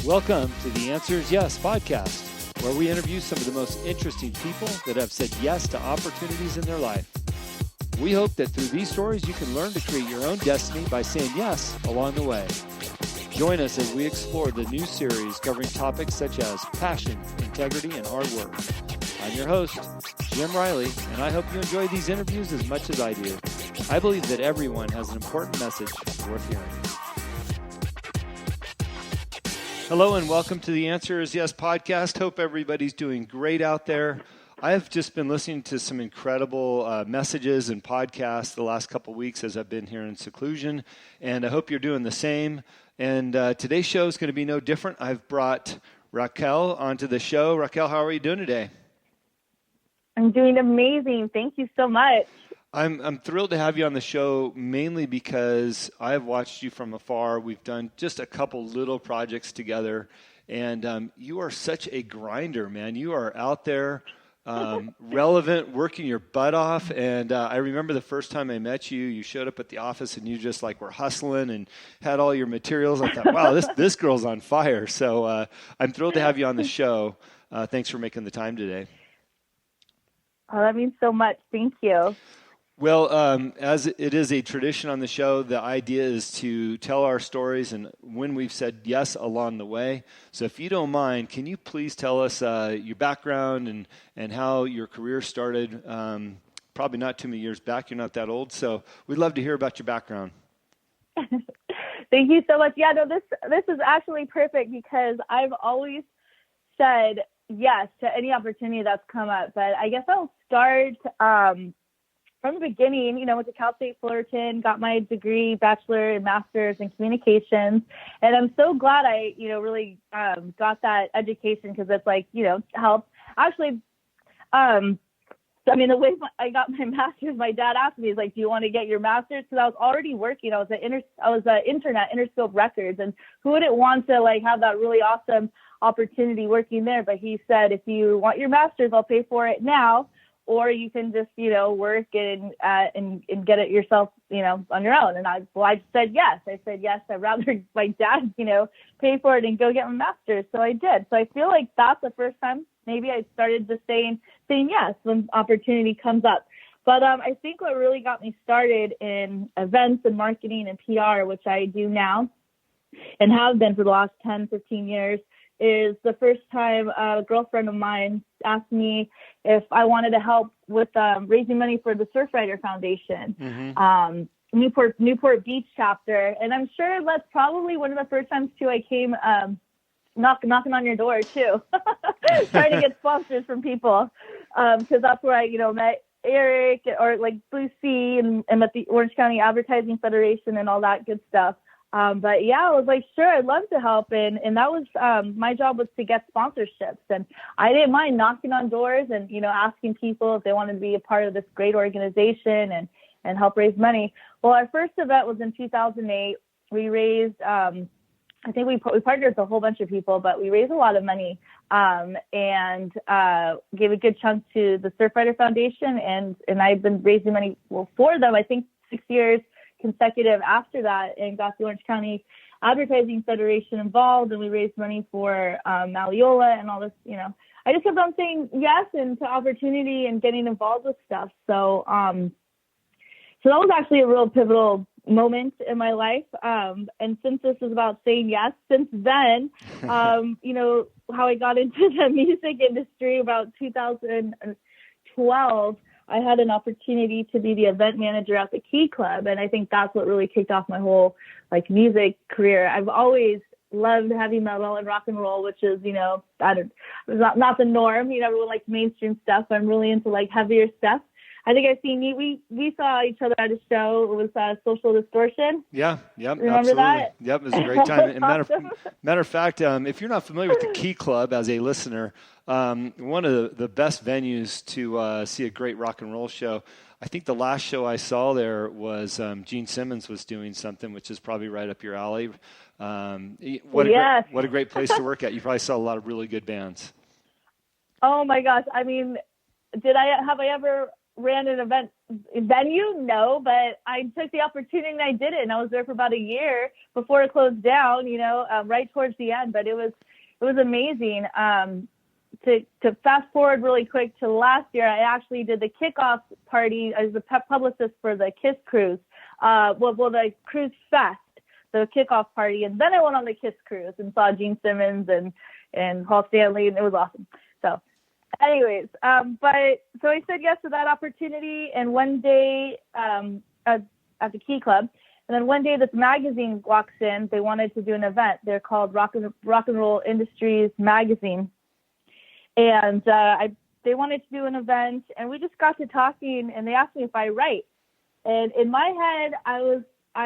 Welcome to the Answer is Yes podcast, where we interview some of the most interesting people that have said yes to opportunities in their life. We hope that through these stories, you can learn to create your own destiny by saying yes along the way. Join us as we explore the new series covering topics such as passion, integrity, and hard work. I'm your host, Jim Riley, and I hope you enjoy these interviews as much as I do. I believe that everyone has an important message worth hearing. Hello and welcome to the Answer is Yes podcast. Hope everybody's doing great out there. I have just been listening to some incredible messages and podcasts the last couple of weeks as I've been here in seclusion, and I hope you're doing the same. And today's show is going to be no different. I've brought Raquel onto the show. Raquel, how are you doing today? I'm doing amazing. Thank you so much. I'm thrilled to have you on the show, mainly because I've watched you from afar. We've done just a couple little projects together, and you are such a grinder, man. You are out there, relevant, working your butt off. And I remember the first time I met you, you showed up at the office, and you just were hustling and had all your materials. I thought, wow, this girl's on fire. So I'm thrilled to have you on the show. Thanks for making the time today. Oh, that means so much. Thank you. Well, as it is a tradition on the show, the idea is to tell our stories and when we've said yes along the way. So if you don't mind, can you please tell us your background and how your career started? Probably not too many years back. You're not that old. So we'd love to hear about your background. Thank you so much. Yeah, no, this is actually perfect because I've always said yes to any opportunity that's come up. But I guess I'll start from the beginning. Went to Cal State Fullerton, got my degree, bachelor and master's in communications. And I'm so glad I, really got that education because it's helped. Actually, the way I got my master's, my dad asked me, do you want to get your master's? Because I was already working. I was an intern at Interscope Records. And who wouldn't want to have that really awesome opportunity working there? But he said, if you want your master's, I'll pay for it now. Or you can just, work and get it yourself, on your own. And I said yes. I said yes. I'd rather my dad, pay for it and go get my master's. So I did. So I feel like that's the first time maybe I started just saying yes when opportunity comes up. But I think what really got me started in events and marketing and PR, which I do now and have been for the last 10, 15 years, is the first time a girlfriend of mine asked me if I wanted to help with raising money for the Surfrider Foundation, Newport Beach chapter. And I'm sure that's probably one of the first times too I came knocking on your door too, trying to get sponsors from people, because that's where I met Eric or Blue Sea and met the Orange County Advertising Federation and all that good stuff. But yeah, I was sure, I'd love to help. And that was, my job was to get sponsorships. And I didn't mind knocking on doors and, asking people if they wanted to be a part of this great organization and help raise money. Well, our first event was in 2008. We raised, I think we partnered with a whole bunch of people, but we raised a lot of money, and gave a good chunk to the Surfrider Foundation. And I've been raising money, for them, I think 6 years consecutive after that, and got the Orange County Advertising Federation involved, and we raised money for Malleola and all this. I just kept on saying yes and to opportunity and getting involved with stuff. So that was actually a real pivotal moment in my life. And since this is about saying yes, since then, how I got into the music industry about 2012. I had an opportunity to be the event manager at the Key Club, and I think that's what really kicked off my whole music career. I've always loved heavy metal and rock and roll, which is not the norm. Everyone likes mainstream stuff. I'm really into heavier stuff. I think I've seen you. We saw each other at a show. It was Social Distortion. Yeah, yep, remember absolutely. That? Yep, it was a great time. And Awesome. matter of fact, if you're not familiar with the Key Club as a listener, one of the best venues to see a great rock and roll show. I think the last show I saw there was Gene Simmons was doing something, which is probably right up your alley. What a great place to work at. You probably saw a lot of really good bands. Oh my gosh! I mean, have I ever ran an event venue? No, but I took the opportunity and I did it. And I was there for about a year before it closed down, right towards the end. But it was amazing. To fast forward really quick to last year, I actually did the kickoff party as the publicist for the KISS cruise. The Cruise Fest, the kickoff party. And then I went on the KISS cruise and saw Gene Simmons and Paul Stanley, and it was awesome. So anyways, so I said yes to that opportunity. And one day at the Key Club, and then one day this magazine walks in. They wanted to do an event. They're called Rock and Roll Industries Magazine. And they wanted to do an event, and we just got to talking, and they asked me if I write. And in my head, I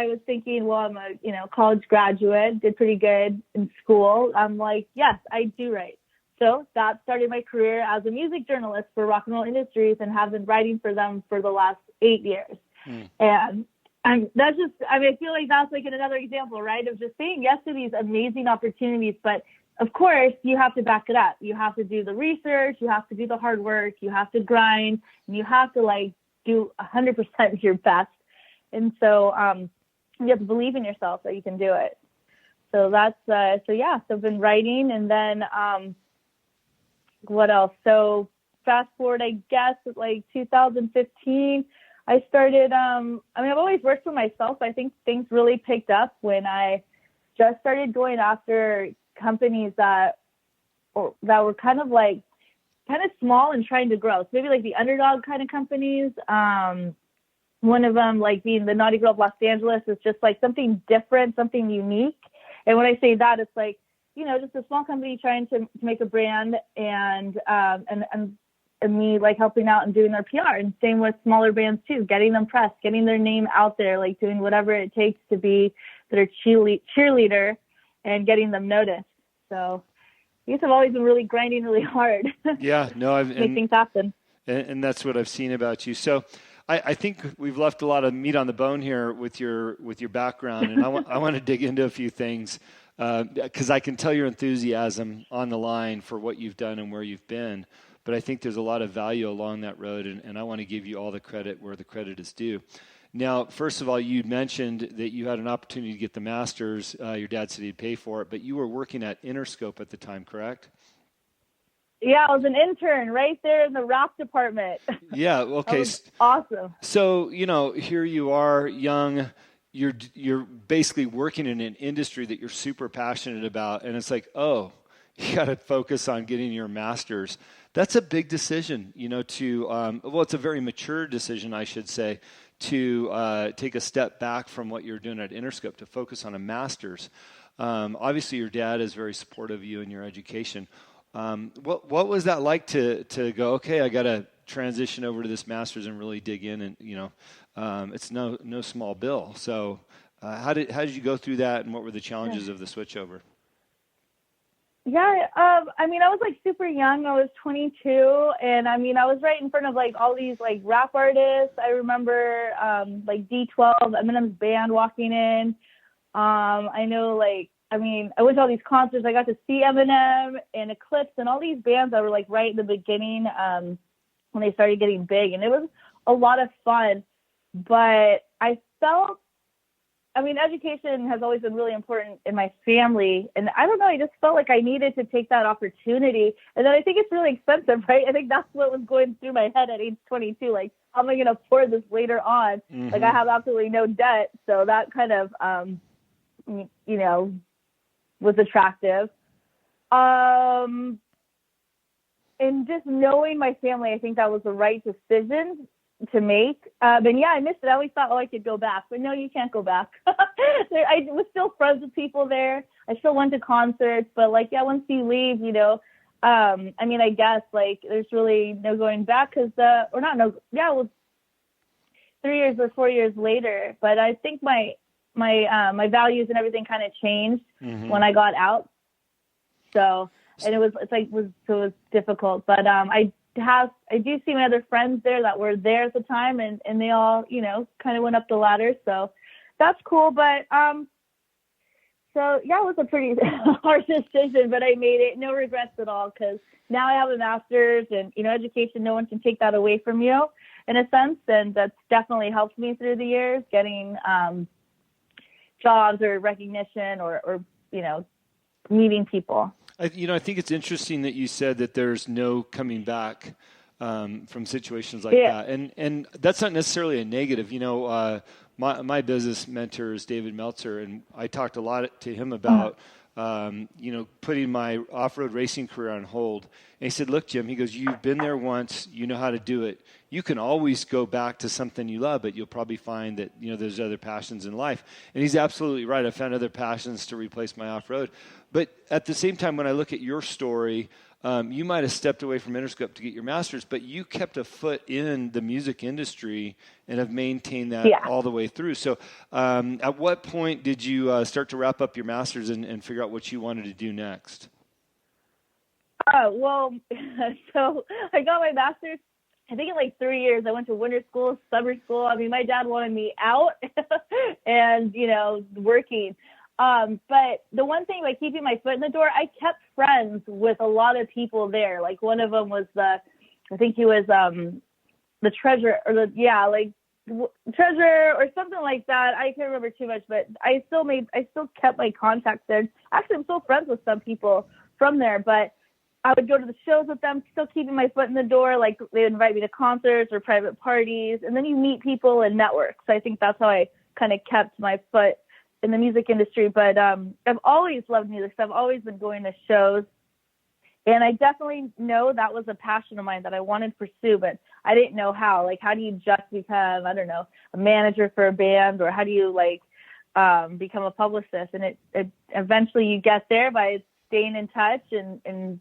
was thinking, well, I'm a college graduate, did pretty good in school. I'm like, yes, I do write. So that started my career as a music journalist for Rock and Roll Industries, and have been writing for them for the last 8 years. And that's just, I feel like that's like another example, right, of just saying yes to these amazing opportunities. But of course, you have to back it up. You have to do the research, you have to do the hard work, you have to grind, and you have to do 100% your best. And so you have to believe in yourself that you can do it. So that's, so I've been writing. And then what else? So fast forward, I guess, 2015, I started, I've always worked for myself. I think things really picked up when I just started going after companies that were kind of small and trying to grow. So maybe the underdog kind of companies. One of them, being the Naughty Girl of Los Angeles, is just something different, something unique. And when I say that, it's just a small company trying to make a brand, and me helping out and doing their PR. And same with smaller bands too, getting them pressed, getting their name out there, doing whatever it takes to be their cheerleader and getting them noticed. So I guess I've always been really grinding really hard. Yeah, no, make things happen. And that's what I've seen about you. So I think we've left a lot of meat on the bone here with your background, and I want to dig into a few things because I can tell your enthusiasm on the line for what you've done and where you've been. But I think there's a lot of value along that road, and I want to give you all the credit where the credit is due. Now, first of all, you mentioned that you had an opportunity to get the master's. Your dad said he'd pay for it, but you were working at Interscope at the time, correct? Yeah, I was an intern right there in the rap department. Yeah, okay. That was awesome. So, here you are, young. You're basically working in an industry that you're super passionate about, and it's you got to focus on getting your master's. That's a big decision, it's a very mature decision, I should say, to take a step back from what you're doing at Interscope to focus on a master's. Obviously, your dad is very supportive of you and your education. What was that like to go, okay, I got to transition over to this master's and really dig in, and it's no small bill. So how did you go through that, and what were the challenges of the switchover? Yeah, I was super young. I was 22, and I was right in front of all these rap artists. I remember D12, Eminem's band, walking in. I know I went to all these concerts. I got to see Eminem and Eclipse and all these bands that were right in the beginning when they started getting big, and it was a lot of fun. But I felt, education has always been really important in my family. And I don't know, I just felt like I needed to take that opportunity. And then I think it's really expensive, right? I think that's what was going through my head at age 22. How am I going to afford this later on? Mm-hmm. I have absolutely no debt. So that kind of, was attractive. And just knowing my family, I think that was the right decision to make. And yeah, I missed it. I always thought, I could go back, but no, you can't go back. I was still friends with people there. I still went to concerts, but once you leave, I guess there's really no going back because, 3 years or 4 years later, but I think my values and everything kind of changed when I got out. So, and it was difficult, but I do see my other friends there that were there at the time, and they all, kind of went up the ladder. So that's cool. But, So yeah, it was a pretty hard decision, but I made it. No regrets at all, because now I have a master's, and education, no one can take that away from you, in a sense, and that's definitely helped me through the years, getting jobs or recognition or meeting people. I think it's interesting that you said that there's no coming back from situations like that, and that's not necessarily a negative. My business mentor is David Meltzer, and I talked a lot to him about putting my off-road racing career on hold. And he said, "Look, Jim," he goes, "you've been there once. You know how to do it. You can always go back to something you love, but you'll probably find that there's other passions in life." And he's absolutely right. I found other passions to replace my off-road. But at the same time, when I look at your story, you might have stepped away from Interscope to get your master's, but you kept a foot in the music industry and have maintained that all the way through. So at what point did you start to wrap up your master's and figure out what you wanted to do next? Well, so I got my master's, I think, in like 3 years. I went to winter school, summer school. I mean, my dad wanted me out and, working. But the one thing, like keeping my foot in the door, I kept friends with a lot of people there. Like one of them was I think he was the treasurer, or treasurer or something like that. I can't remember too much, but I still kept my contacts there. Actually, I'm still friends with some people from there, but I would go to the shows with them, still keeping my foot in the door. Like they would invite me to concerts or private parties, and then you meet people and network. So I think that's how I kind of kept my foot in the music industry. But I've always loved music, so I've always been going to shows. And I definitely know that was a passion of mine that I wanted to pursue, but I didn't know how. Like, how do you just become, I don't know, a manager for a band, or how do you become a publicist? And it eventually you get there by staying in touch and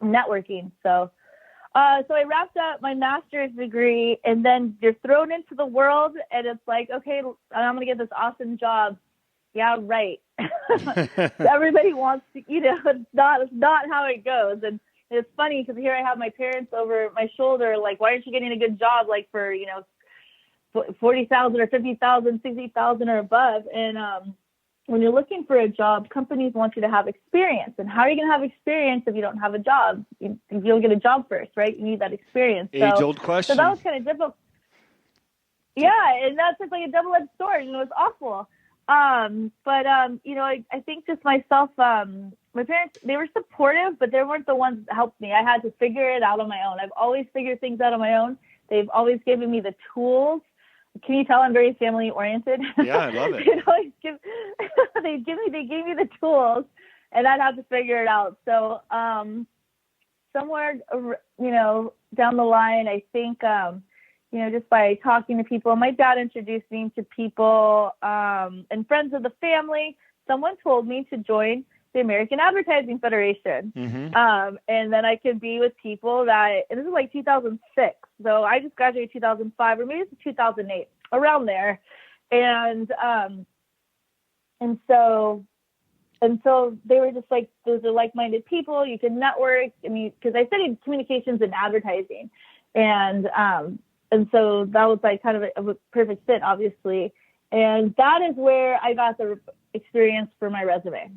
networking. So I wrapped up my master's degree, and then you're thrown into the world, and it's like, okay, I'm going to get this awesome job. Yeah, right. Everybody wants to, it's not how it goes. And it's funny because here I have my parents over my shoulder, like, why aren't you getting a good job, like for, $40,000 or $50,000, $60,000 or above? And when you're looking for a job, companies want you to have experience. And how are you going to have experience if you don't have a job? You don't get a job first, right? You need that experience. Age-old question. So that was kind of difficult. Yeah, and that's just like a double-edged sword, and it was awful. I think just myself, my parents, they were supportive, but they weren't the ones that helped me. I had to figure it out on my own. I've always figured things out on my own. They've always given me the tools. Can you tell I'm very family oriented? Yeah, I love it. They gave me the tools, and I'd have to figure it out. So, somewhere, down the line, I think, just by talking to people, my dad introduced me to people, and friends of the family. Someone told me to join the American Advertising Federation. Mm-hmm. And then I could be with people and this is like 2006. So I just graduated 2005, or maybe it's 2008, around there. And so they were just like, those are like-minded people. You can network. I mean, because I studied communications and advertising. And so that was like kind of a perfect fit, obviously. And that is where I got the experience for my resume.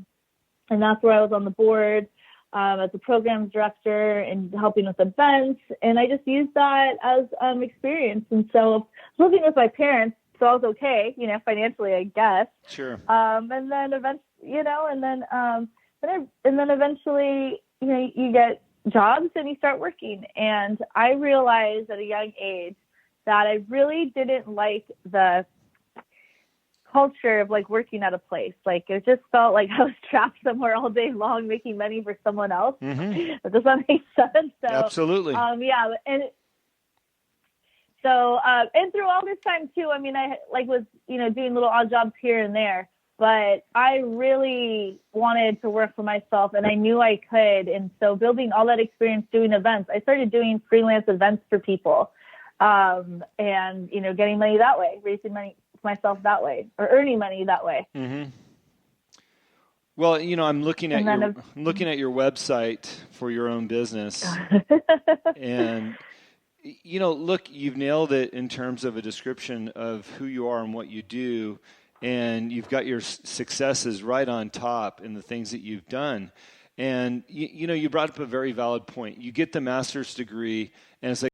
And that's where I was on the board as a programs director and helping with events. And I just used that as experience. And so living with my parents, so I was okay, financially, I guess. Sure. And then eventually, eventually, you get jobs and you start working. And I realized at a young age that I really didn't like the culture of like working at a place. Like it just felt like I was trapped somewhere all day long making money for someone else. Mm-hmm. Does that make sense? So, absolutely. Yeah. And so, and through all this time too, I mean, I was, doing little odd jobs here and there, but I really wanted to work for myself, and I knew I could. And so building all that experience doing events, I started doing freelance events for people, and, getting money that way, raising money myself that way, or earning money that way. Mm-hmm. Well, I'm looking at your website for your own business, and look, you've nailed it in terms of a description of who you are and what you do. and you've got your successes right on top in the things that you've done. And, you brought up a very valid point. You get the master's degree, and it's like,